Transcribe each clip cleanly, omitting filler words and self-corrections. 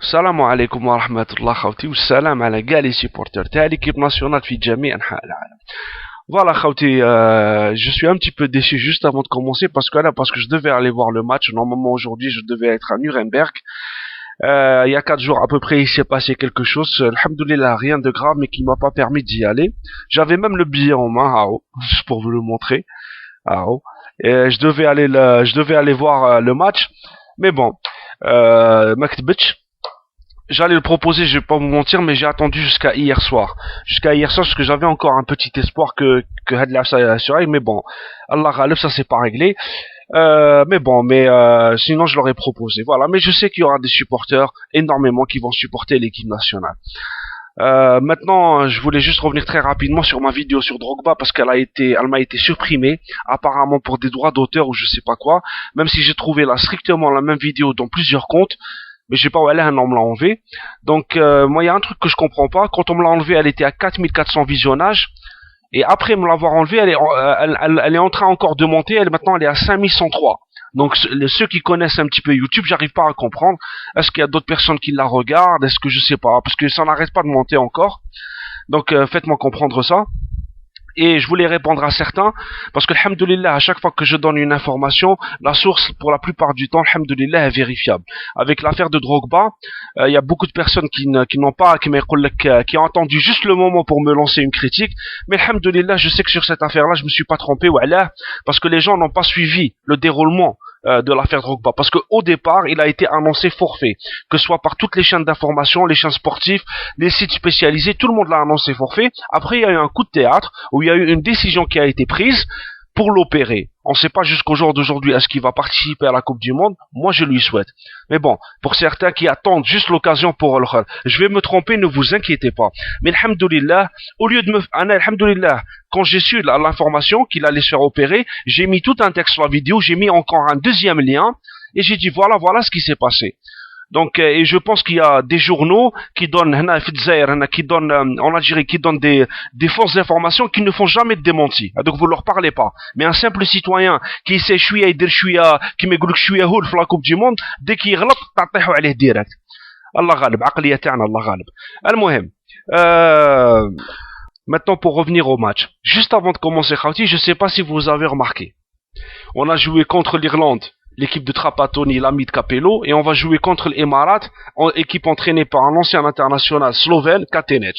السلام عليكم ورحمة الله خوتي والسلام على كاع لي سيبورتور تاع ليكيب ناسيونال في جميع أنحاء العالم. Voilà, Khauti, je suis un petit peu déçu juste avant de commencer parce que je devais aller voir le match. Normalement aujourd'hui je devais être à Nuremberg. Il y a 4 jours à peu près il s'est passé quelque chose. Alhamdoulilah, rien de grave mais qui m'a pas permis d'y aller. J'avais même le billet en main, juste pour vous le montrer. Et je devais aller voir le match. Mais bon, Maktbitch. J'allais le proposer, je vais pas vous mentir, mais j'ai attendu jusqu'à hier soir. Parce que j'avais encore un petit espoir que Hadla ça serait, mais bon, Allah Ghalib, ça c'est pas réglé. Sinon je l'aurais proposé. Voilà, mais je sais qu'il y aura des supporters énormément qui vont supporter l'équipe nationale. Maintenant, je voulais juste revenir très rapidement sur ma vidéo sur Drogba parce elle m'a été supprimée, apparemment pour des droits d'auteur ou je sais pas quoi. Même si j'ai trouvé strictement la même vidéo dans plusieurs comptes. Mais je sais pas où elle est, on me l'a enlevé. Donc, moi, il y a un truc que je comprends pas. Quand on me l'a enlevé, elle était à 4400 visionnages. Et après me l'avoir enlevé, elle est en train encore de monter. Maintenant, elle est à 5103. Donc, ceux qui connaissent un petit peu YouTube, j'arrive pas à comprendre. Est-ce qu'il y a d'autres personnes qui la regardent? Est-ce que je sais pas? Parce que ça n'arrête pas de monter encore. Donc, faites-moi comprendre ça. Et je voulais répondre à certains, parce que, alhamdoulilah, à chaque fois que je donne une information, la source, pour la plupart du temps, alhamdoulilah, est vérifiable. Avec l'affaire de Drogba, il y a beaucoup de personnes qui ont attendu juste le moment pour me lancer une critique, mais alhamdoulilah, je sais que sur cette affaire-là, je me suis pas trompé, parce que les gens n'ont pas suivi le déroulement de l'affaire Drogba, parce qu'au départ, il a été annoncé forfait, que ce soit par toutes les chaînes d'information, les chaînes sportives, les sites spécialisés, tout le monde l'a annoncé forfait. Après, il y a eu un coup de théâtre, où il y a eu une décision qui a été prise pour l'opérer. On ne sait pas jusqu'au jour d'aujourd'hui est-ce qu'il va participer à la Coupe du Monde. Moi, je lui souhaite. Mais bon, pour certains qui attendent juste l'occasion pour le khal, je vais me tromper, ne vous inquiétez pas. Mais alhamdoulilah, au lieu de alhamdoulilah, quand j'ai su l'information qu'il allait se faire opérer, j'ai mis tout un texte sur la vidéo, j'ai mis encore un deuxième lien, et j'ai dit voilà ce qui s'est passé. Donc, et je pense qu'il y a des journaux qui donnent, en Algérie, qui donnent des fausses informations qui ne font jamais de démenti. Donc, vous leur parlez pas. Mais un simple citoyen qui essaie qui me dit chouïa houl pour la Coupe du Monde, dès qu'il غلط, تعطيحوا عليه direct. Allah ghalib, عقلية تاعنا Allah ghalib. المهم, maintenant pour revenir au match. Juste avant de commencer, Khauti, je sais pas si vous avez remarqué. On a joué contre l'Irlande. L'équipe de Trapattoni, l'ami de Capello, et on va jouer contre l'Émirat, équipe entraînée par un ancien international slovène, Katenec.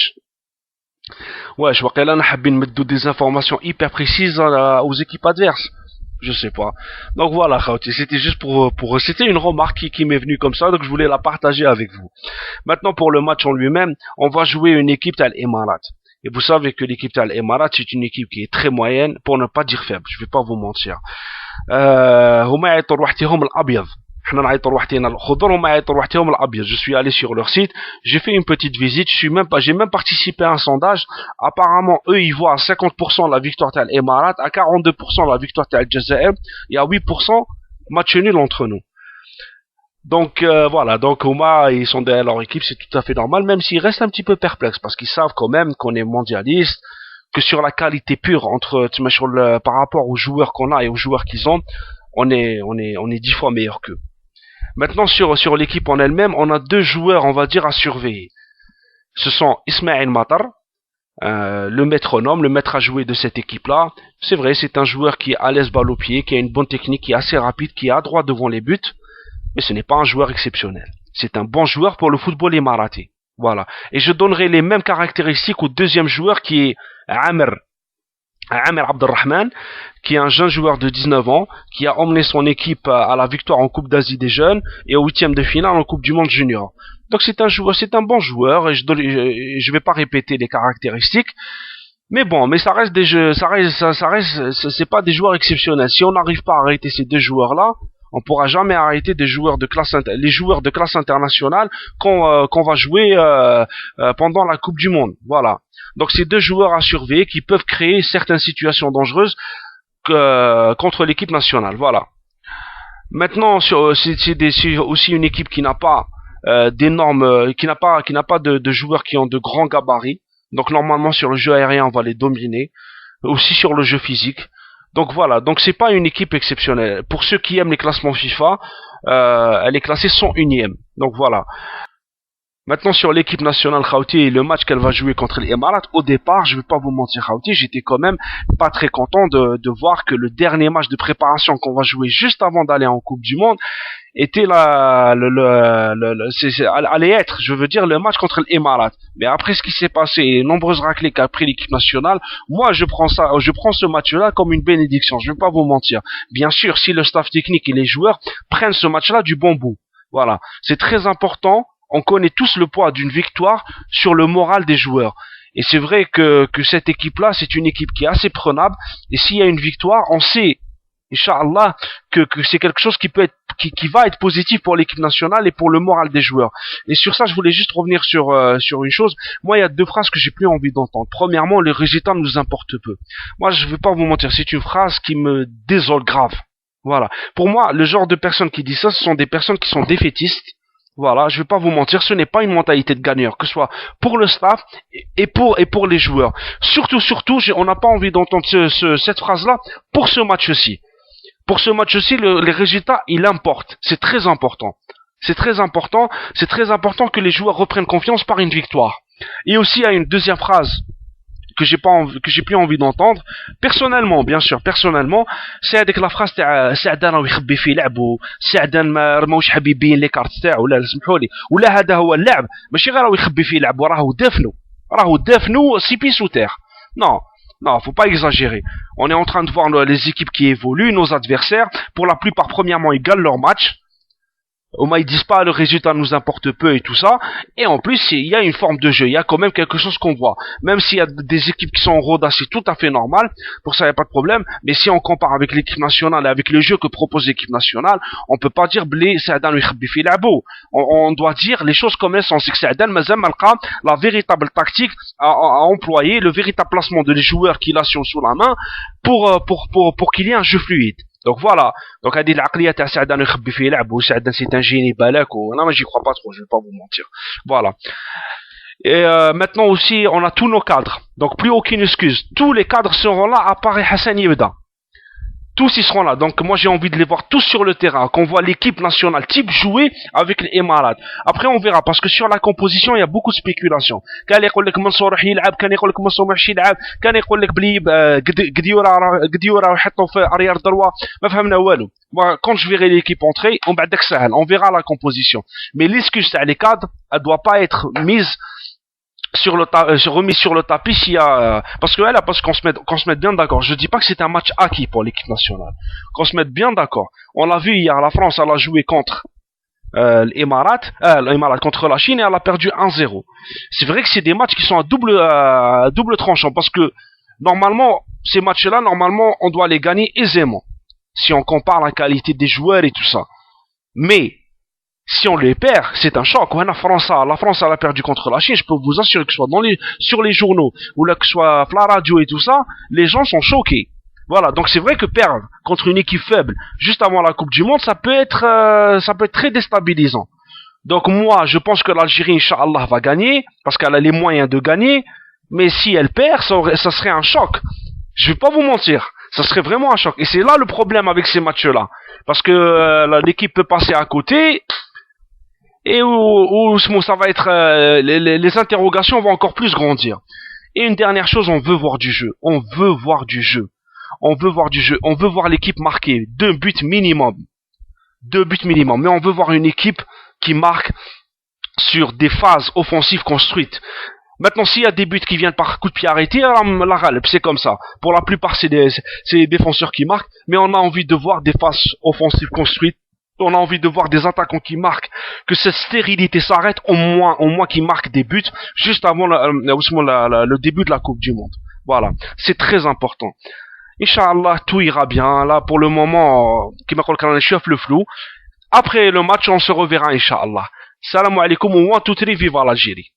Ouais, je vois qu'elle a des informations hyper précises aux équipes adverses. Je sais pas. Donc voilà, c'était juste c'était une remarque qui m'est venue comme ça, donc je voulais la partager avec vous. Maintenant, pour le match en lui-même, on va jouer une équipe à l'Émirat. Et vous savez que l'équipe à l'Émirat, c'est une équipe qui est très moyenne, pour ne pas dire faible, je vais pas vous mentir. هما يعيطوا لوحدهم الابيض حنا نعيطوا لوحدنا الخضر هما يعيطوا لوحدهم الابيض. Je suis allé sur leur site, j'ai fait une petite visite, j'ai même participé à un sondage. Apparemment eux ils voient à 50% la victoire de l'Émirat, à 42% la victoire de l'Algérie et à 8% match nul entre nous. Donc voilà, donc Ouma ils sont derrière leur équipe, c'est tout à fait normal, même s'ils restent un petit peu perplexes parce qu'ils savent quand même qu'on est mondialiste, que sur la qualité pure par rapport aux joueurs qu'on a et aux joueurs qu'ils ont, on est 10 fois meilleur qu'eux. Maintenant sur l'équipe en elle-même, on a deux joueurs, on va dire, à surveiller. Ce sont Ismaël Matar, le métronome, le maître à jouer de cette équipe-là. C'est vrai, c'est un joueur qui est à l'aise balle au pied, qui a une bonne technique, qui est assez rapide, qui est adroit devant les buts, mais ce n'est pas un joueur exceptionnel. C'est un bon joueur pour le football émiraté. Voilà. Et je donnerai les mêmes caractéristiques au deuxième joueur qui est Amr Abdelrahman, qui est un jeune joueur de 19 ans, qui a emmené son équipe à la victoire en Coupe d'Asie des jeunes et au 8e de finale en Coupe du Monde junior. Donc c'est un bon joueur et je vais pas répéter les caractéristiques. Mais bon, mais ça reste c'est pas des joueurs exceptionnels. Si on n'arrive pas à arrêter ces deux joueurs-là, on pourra jamais arrêter les joueurs de classe internationale qu'on va jouer pendant la Coupe du Monde. Voilà. Donc c'est deux joueurs à surveiller qui peuvent créer certaines situations dangereuses contre l'équipe nationale. Voilà. Maintenant, c'est aussi une équipe qui n'a pas qui n'a pas de joueurs qui ont de grands gabarits. Donc normalement sur le jeu aérien on va les dominer, aussi sur le jeu physique. Donc voilà, donc c'est pas une équipe exceptionnelle. Pour ceux qui aiment les classements FIFA, elle est classée 101e. Donc voilà. Maintenant, sur l'équipe nationale Khouti, le match qu'elle va jouer contre les Émirats, au départ, je vais pas vous mentir, Khouti, j'étais quand même pas très content de voir que le dernier match de préparation qu'on va jouer juste avant d'aller en Coupe du Monde était allait être, je veux dire, le match contre les Émirats. Mais après ce qui s'est passé, et nombreuses raclées qu'a pris l'équipe nationale, moi, je prends ce match-là comme une bénédiction, je vais pas vous mentir. Bien sûr, si le staff technique et les joueurs prennent ce match-là du bon bout. Voilà. C'est très important. On connaît tous le poids d'une victoire sur le moral des joueurs. Et c'est vrai que cette équipe-là, c'est une équipe qui est assez prenable. Et s'il y a une victoire, on sait, Inch'Allah, que c'est quelque chose qui va être positif pour l'équipe nationale et pour le moral des joueurs. Et sur ça, je voulais juste revenir sur une chose. Moi, il y a deux phrases que j'ai plus envie d'entendre. Premièrement, le résultat nous importe peu. Moi, je vais pas vous mentir, c'est une phrase qui me désole grave. Voilà. Pour moi, le genre de personnes qui disent ça, ce sont des personnes qui sont défaitistes. Voilà, je vais pas vous mentir, ce n'est pas une mentalité de gagneur, que ce soit pour le staff et pour les joueurs. Surtout, on n'a pas envie d'entendre cette phrase-là pour ce match-ci. Pour ce match-ci, les résultats, il importe. C'est très important. C'est très important. C'est très important que les joueurs reprennent confiance par une victoire. Et aussi, il y a une deuxième phrase que j'ai plus envie d'entendre personnellement, bien sûr, personnellement, c'est avec la phrase تاع سعدان راه يخبي في لعبه سعدان ما ماهوش حاب يبين لي كارت تاعو ولا سمحوا لي ولا هذا هو اللعب ماشي غير راه يخبي في لعبه راهو دافنو سي بي سو تير. Non, non, faut pas exagérer. On est en train de voir les équipes qui évoluent, nos adversaires, pour la plupart, premièrement, ils gagnent leur match. Au moins ils disent pas le résultat nous importe peu et tout ça, et en plus il y a une forme de jeu, il y a quand même quelque chose qu'on voit, même s'il y a des équipes qui sont en roda, c'est tout à fait normal, pour ça il n'y a pas de problème, mais si on compare avec l'équipe nationale et avec le jeu que propose l'équipe nationale, on peut pas dire blé Sa'dan يخبي في لعبه, on doit dire les choses comme elles sont, c'est que Sa'dan mazal malqa la véritable tactique à employer, le véritable placement de les joueurs qu'il a sous la main pour qu'il y ait un jeu fluide. Donc voilà, donc هذه العقلية تاع سعدان يخبي في لعبه وسعدان c'est un génie balak وانا ما j'y crois pas trop, je vais pas vous mentir. Voilà. Et maintenant aussi, on a tous nos cadres. Donc plus aucune excuse. Tous les cadres seront là à part Hassan Yebda. Tous ils seront là. Donc moi j'ai envie de les voir tous sur le terrain, qu'on voit l'équipe nationale type jouer avec les Émirats. Après on verra, parce que sur la composition il y a beaucoup de spéculation. كان يقول لك منصور راح يلعب, كان يقول لك منصور ماهوش يلعب, كان يقول لك بلي قديورا يحطوا في اريير دروا, ما فهمنا والو. Moi quand je verrai l'équipe entrer, on بعدك سهل, on verra la composition. Mais l'excuse تاع les cadres, elle doit pas être mise remis sur le tapis s'il y a parce qu'on se mette bien d'accord. Je dis pas que c'est un match acquis pour l'équipe nationale, qu'on se mette bien d'accord. On l'a vu hier, la France elle a joué contre l'Émirat contre la Chine et elle a perdu 1-0. C'est vrai que c'est des matchs qui sont à double tranchant, parce que normalement ces matchs-là, normalement on doit les gagner aisément si on compare la qualité des joueurs et tout ça. Mais si on les perd, c'est un choc. La France elle a perdu contre la Chine. Je peux vous assurer que ce soit sur les journaux ou là que ce soit la radio et tout ça, les gens sont choqués. Voilà. Donc c'est vrai que perdre contre une équipe faible juste avant la Coupe du Monde, ça peut être très déstabilisant. Donc moi, je pense que l'Algérie, Inch'Allah, va gagner parce qu'elle a les moyens de gagner. Mais si elle perd, ça serait un choc. Je vais pas vous mentir. Ça serait vraiment un choc. Et c'est là le problème avec ces matchs-là, parce que l'équipe peut passer à côté. Et où ça va être les interrogations vont encore plus grandir. Et une dernière chose, on veut voir du jeu. On veut voir l'équipe marquer 2 buts minimum. Mais on veut voir une équipe qui marque sur des phases offensives construites. Maintenant, s'il y a des buts qui viennent par coup de pied arrêté, c'est comme ça. Pour la plupart, c'est des défenseurs qui marquent, mais on a envie de voir des phases offensives construites. On a envie de voir des attaquants qui marquent, que cette stérilité s'arrête, au moins qu'ils marquent des buts juste avant le début de la Coupe du Monde. Voilà, c'est très important. Inch'Allah, tout ira bien. Là, pour le moment, qui m'a collé le flou. Après le match, on se reverra, Inch'Allah. Salam alaikum, wa tout vive l'Algérie.